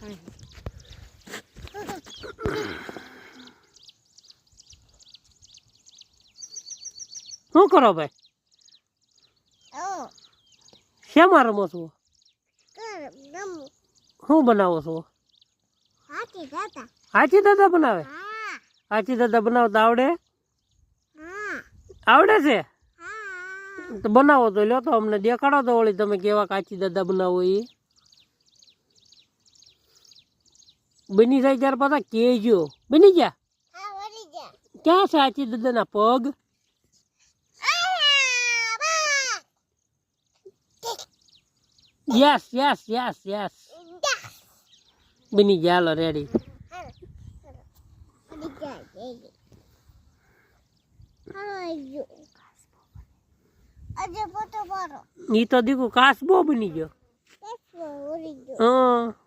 શું કરો ભાઈ? શેમાં રમો છો? શું બનાવો છો? હાથી દાદા બનાવે? હાથી દાદા બનાવતા આવડે? આવડે છે? તો બનાવો તો લ્યો તો અમને દેખાડો તો વળી તમે કેવા હાથી દાદા બનાવો એ. બની જાય ત્યાર પાછા કેજો. બની ગયા? ક્યાં છે હાથી દાદાના પગ? Yes yes yes yes. બની ગયા, હાલો રેડી. ઈ તો દીકુ કાસબો બની ગયો. હા.